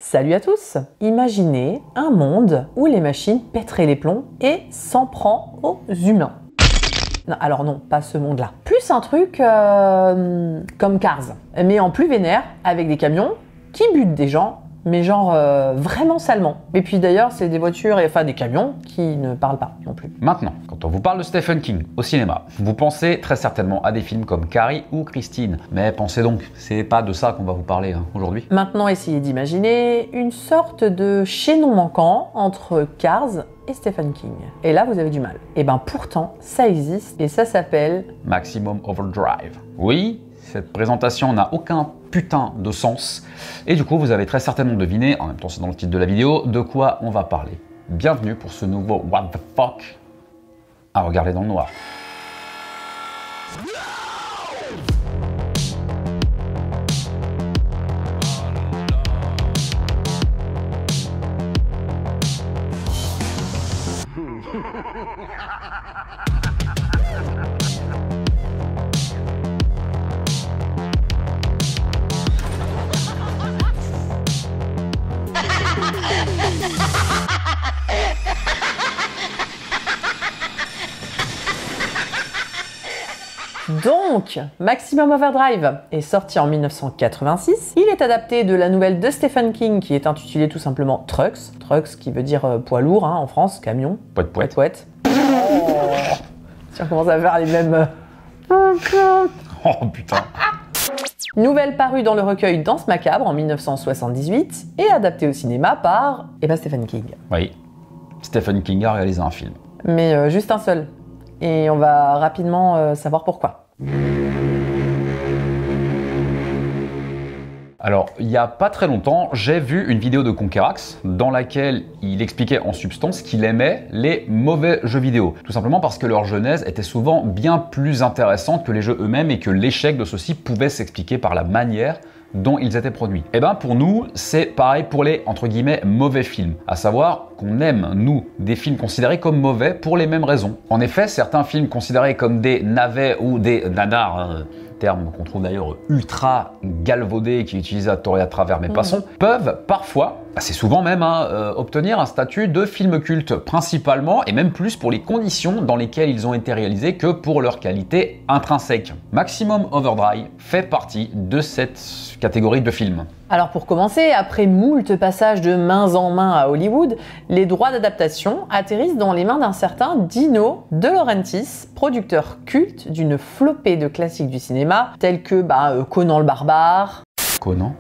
Salut à tous! Imaginez un monde où les machines pèteraient les plombs et s'en prend aux humains. Non, alors non, pas ce monde-là. Plus un truc comme Cars, mais en plus vénère, avec des camions qui butent des gens, mais genre vraiment salement. Et puis d'ailleurs, c'est des voitures, enfin des camions qui ne parlent pas non plus. Maintenant, quand on vous parle de Stephen King au cinéma, vous pensez très certainement à des films comme Carrie ou Christine. Mais pensez donc, c'est pas de ça qu'on va vous parler aujourd'hui. Maintenant, essayez d'imaginer une sorte de chaînon manquant entre Cars et Stephen King. Et là, vous avez du mal. Et ben pourtant, ça existe et ça s'appelle Maximum Overdrive. Oui, cette présentation n'a aucun putain de sens. Et du coup, vous avez très certainement deviné, en même temps c'est dans le titre de la vidéo, de quoi on va parler. Bienvenue pour ce nouveau What the fuck à regarder dans le noir. Donc, Maximum Overdrive est sorti en 1986. Il est adapté de la nouvelle de Stephen King qui est intitulée tout simplement Trucks. Trucks qui veut dire poids lourd en France, camion. Pouet pouet. Pouet. Si on commence à faire les mêmes... Oh putain. Nouvelle parue dans le recueil Danse macabre en 1978 et adaptée au cinéma par Stephen King. Oui, Stephen King a réalisé un film. Mais juste un seul. Et on va rapidement savoir pourquoi. Alors, il n'y a pas très longtemps, j'ai vu une vidéo de Conquerax dans laquelle il expliquait en substance qu'il aimait les mauvais jeux vidéo. Tout simplement parce que leur genèse était souvent bien plus intéressante que les jeux eux-mêmes et que l'échec de ceux-ci pouvait s'expliquer par la manière dont ils étaient produits. Et ben pour nous, c'est pareil pour les entre guillemets mauvais films, à savoir qu'on aime, nous, des films considérés comme mauvais pour les mêmes raisons. En effet, certains films considérés comme des navets ou des nanars, terme qu'on trouve d'ailleurs ultra galvaudé qui est utilisé à tort et à travers, mais passons, peuvent parfois, assez souvent même, obtenir un statut de film culte, principalement et même plus pour les conditions dans lesquelles ils ont été réalisés que pour leur qualité intrinsèque. Maximum Overdrive fait partie de cette catégorie de films. Alors pour commencer, après moult passages de main en main à Hollywood, les droits d'adaptation atterrissent dans les mains d'un certain Dino De Laurentiis, producteur culte d'une flopée de classiques du cinéma, tels que Conan le Barbare... Conan?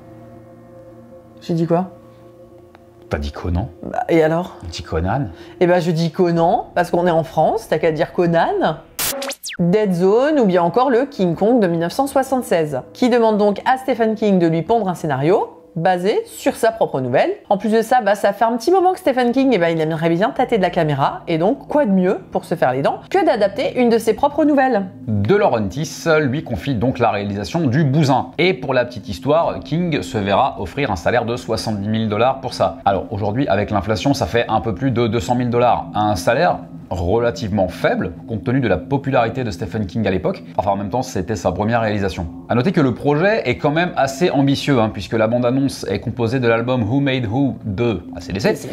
J'ai dit quoi? T'as dit Conan? Et alors? Tu dis Conan? Je dis Conan, parce qu'on est en France, t'as qu'à dire Conan. Dead Zone ou bien encore le King Kong de 1976, qui demande donc à Stephen King de lui pondre un scénario basé sur sa propre nouvelle. En plus de ça, ça fait un petit moment que Stephen King il aimerait bien tâter de la caméra, et donc quoi de mieux pour se faire les dents que d'adapter une de ses propres nouvelles. De Laurentiis lui confie donc la réalisation du Bousin. Et pour la petite histoire, King se verra offrir un salaire de 70 000 $ pour ça. Alors aujourd'hui, avec l'inflation, ça fait un peu plus de 200 000 $. Un salaire relativement faible, compte tenu de la popularité de Stephen King à l'époque. Enfin, en même temps, c'était sa première réalisation. A noter que le projet est quand même assez ambitieux, puisque la bande-annonce est composée de l'album Who Made Who de AC/DC.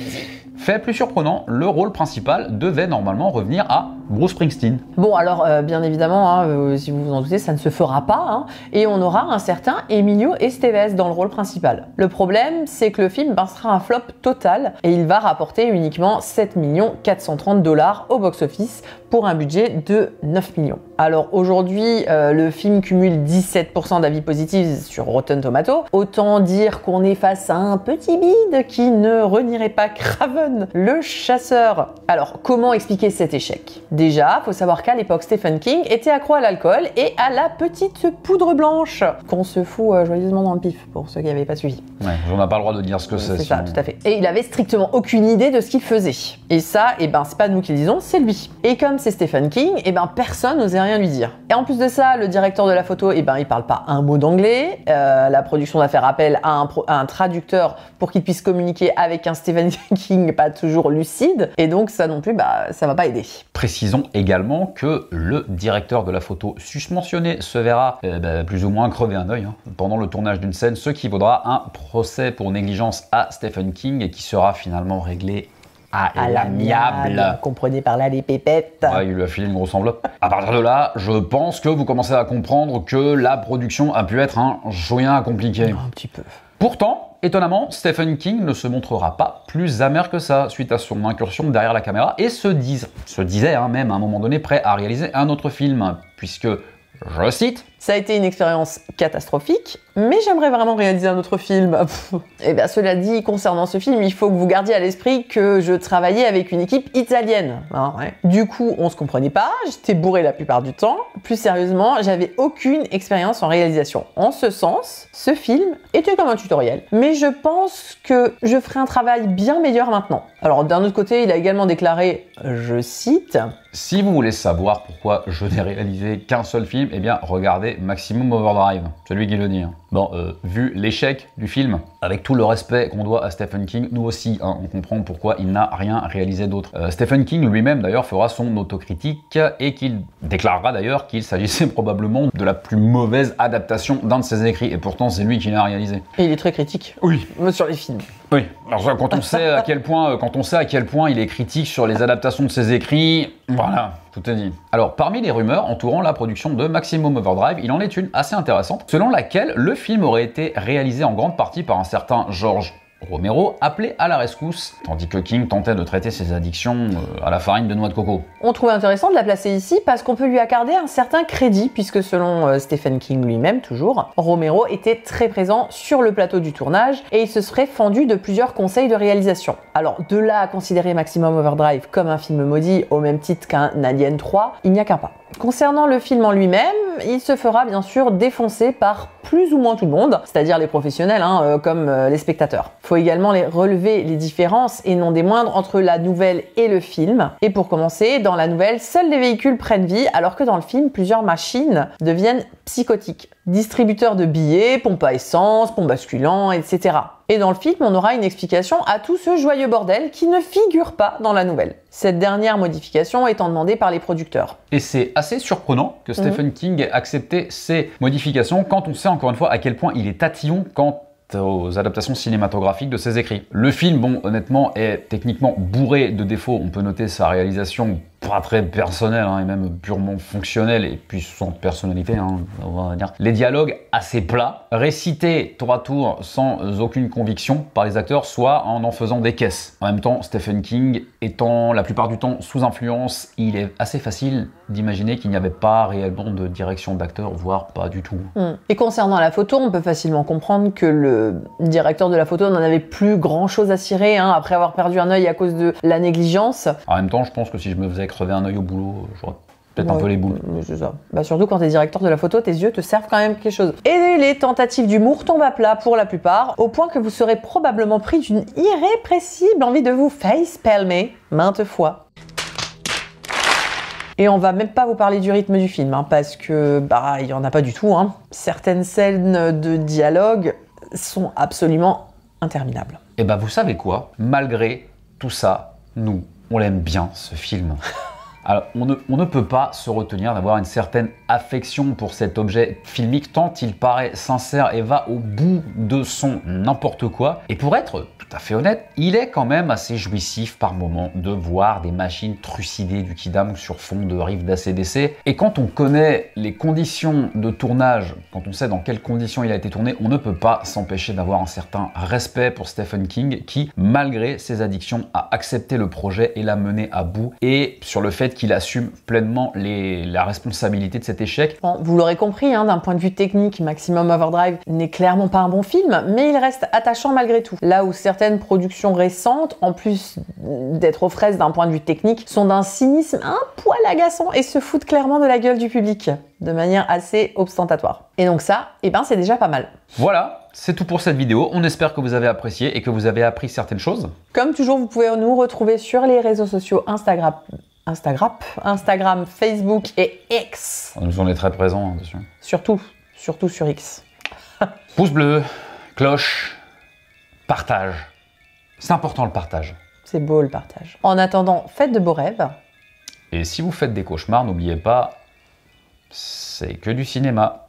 Fait plus surprenant, le rôle principal devait normalement revenir à Bruce Springsteen. Bon, alors, bien évidemment, si vous vous en doutez, ça ne se fera pas, et on aura un certain Emilio Estevez dans le rôle principal. Le problème, c'est que le film sera un flop total, et il va rapporter uniquement 7 430 $ au box-office pour un budget de 9 millions. Alors aujourd'hui, le film cumule 17% d'avis positifs sur Rotten Tomatoes. Autant dire qu'on est face à un petit bide qui ne renierait pas Craven, le chasseur. Alors, comment expliquer cet échec? Déjà, faut savoir qu'à l'époque, Stephen King était accro à l'alcool et à la petite poudre blanche, qu'on se fout joyeusement dans le pif, pour ceux qui n'avaient pas suivi. Ouais, on n'a pas le droit de dire ce que c'est. C'est ça, tout à fait. Et il avait strictement aucune idée de ce qu'il faisait. Et ça, c'est pas nous qui le disons, c'est lui. Et comme c'est Stephen King, personne n'osait rien lui dire. Et en plus de ça, le directeur de la photo, il parle pas un mot d'anglais. La production doit faire appel à un traducteur pour qu'il puisse communiquer avec un Stephen King pas toujours lucide, et donc ça non plus, ça va pas aider. Précisons également que le directeur de la photo susmentionné se verra plus ou moins crever un œil pendant le tournage d'une scène, ce qui vaudra un procès pour négligence à Stephen King et qui sera finalement réglé à l'amiable. Comprenez par là les pépettes. Ouais, il lui a filé une grosse enveloppe. À partir de là, je pense que vous commencez à comprendre que la production a pu être un joyen compliqué. Un petit peu. Pourtant, étonnamment, Stephen King ne se montrera pas plus amer que ça suite à son incursion derrière la caméra et se disait même à un moment donné prêt à réaliser un autre film, puisque, je cite, ça a été une expérience catastrophique, mais j'aimerais vraiment réaliser un autre film. Et bien cela dit, concernant ce film, il faut que vous gardiez à l'esprit que je travaillais avec une équipe italienne. Du coup, on se comprenait pas, j'étais bourré la plupart du temps. Plus sérieusement, j'avais aucune expérience en réalisation. En ce sens, ce film était comme un tutoriel. Mais je pense que je ferai un travail bien meilleur maintenant. Alors d'un autre côté, il a également déclaré, je cite, « Si vous voulez savoir pourquoi je n'ai réalisé qu'un seul film, eh bien regardez Maximum Overdrive, celui qui le dit. Bon, vu l'échec du film, avec tout le respect qu'on doit à Stephen King, nous aussi, on comprend pourquoi il n'a rien réalisé d'autre. Stephen King lui-même d'ailleurs fera son autocritique et qu'il déclarera d'ailleurs qu'il s'agissait probablement de la plus mauvaise adaptation d'un de ses écrits, et pourtant c'est lui qui l'a réalisé. Et il est très critique. Oui. Sur les films. Oui. Alors quand on sait à quel point il est critique sur les adaptations de ses écrits, voilà, tout est dit. Alors parmi les rumeurs entourant la production de Maximum Overdrive, il en est une assez intéressante, selon laquelle le film aurait été réalisé en grande partie par un certain George Romero, appelé à la rescousse, tandis que King tentait de traiter ses addictions à la farine de noix de coco. On trouvait intéressant de la placer ici parce qu'on peut lui accorder un certain crédit, puisque selon Stephen King lui-même, toujours, Romero était très présent sur le plateau du tournage et il se serait fendu de plusieurs conseils de réalisation. Alors de là à considérer Maximum Overdrive comme un film maudit au même titre qu'un Alien 3, il n'y a qu'un pas. Concernant le film en lui-même, il se fera bien sûr défoncer par plus ou moins tout le monde, c'est-à-dire les professionnels comme les spectateurs. Faut également relever les différences, et non des moindres, entre la nouvelle et le film. Et pour commencer, dans la nouvelle, seuls les véhicules prennent vie, alors que dans le film, plusieurs machines deviennent psychotiques. Distributeurs de billets, pompes à essence, pompes basculants, etc. Et dans le film, on aura une explication à tout ce joyeux bordel qui ne figure pas dans la nouvelle. Cette dernière modification étant demandée par les producteurs. Et c'est assez surprenant que Stephen King ait accepté ces modifications quand on sait encore une fois à quel point il est tatillon quant aux adaptations cinématographiques de ses écrits. Le film, bon, honnêtement, est techniquement bourré de défauts. On peut noter sa réalisation pas très personnelle et même purement fonctionnelle, et puis sans personnalité, on va dire. Les dialogues assez plats, récités tour à tour sans aucune conviction par les acteurs, soit en faisant des caisses. En même temps, Stephen King étant la plupart du temps sous influence, il est assez facile d'imaginer qu'il n'y avait pas réellement de direction d'acteur, voire pas du tout. Et concernant la photo, on peut facilement comprendre que le directeur de la photo n'en avait plus grand chose à cirer après avoir perdu un œil à cause de la négligence. En même temps, je pense que si je me faisais crever un œil au boulot, j'aurais peut-être un peu les boules. C'est ça. Surtout quand t'es directeur de la photo, tes yeux te servent quand même quelque chose. Et les tentatives d'humour tombent à plat pour la plupart, au point que vous serez probablement pris d'une irrépressible envie de vous face-palmer maintes fois. Et on va même pas vous parler du rythme du film, parce que il y en a pas du tout. Certaines scènes de dialogue sont absolument interminables. Et vous savez quoi? Malgré tout ça, nous, on l'aime bien ce film. Alors, on ne peut pas se retenir d'avoir une certaine affection pour cet objet filmique tant il paraît sincère et va au bout de son n'importe quoi. Et pour être tout à fait honnête, il est quand même assez jouissif par moments de voir des machines trucidées du kidam sur fond de rives d'ACDC. Et quand on connaît les conditions de tournage, quand on sait dans quelles conditions il a été tourné, on ne peut pas s'empêcher d'avoir un certain respect pour Stephen King qui, malgré ses addictions, a accepté le projet et l'a mené à bout. Et sur le fait qu'il assume pleinement la responsabilité de cet échec. Bon, vous l'aurez compris, d'un point de vue technique, Maximum Overdrive n'est clairement pas un bon film, mais il reste attachant malgré tout. Là où certaines productions récentes, en plus d'être aux fraises d'un point de vue technique, sont d'un cynisme un poil agaçant et se foutent clairement de la gueule du public, de manière assez ostentatoire. Et donc ça, c'est déjà pas mal. Voilà, c'est tout pour cette vidéo. On espère que vous avez apprécié et que vous avez appris certaines choses. Comme toujours, vous pouvez nous retrouver sur les réseaux sociaux Instagram, Facebook et X. Nous on est très présents dessus. Surtout sur X. Pouce bleu, cloche, partage. C'est important le partage. C'est beau le partage. En attendant, faites de beaux rêves. Et si vous faites des cauchemars, n'oubliez pas, c'est que du cinéma.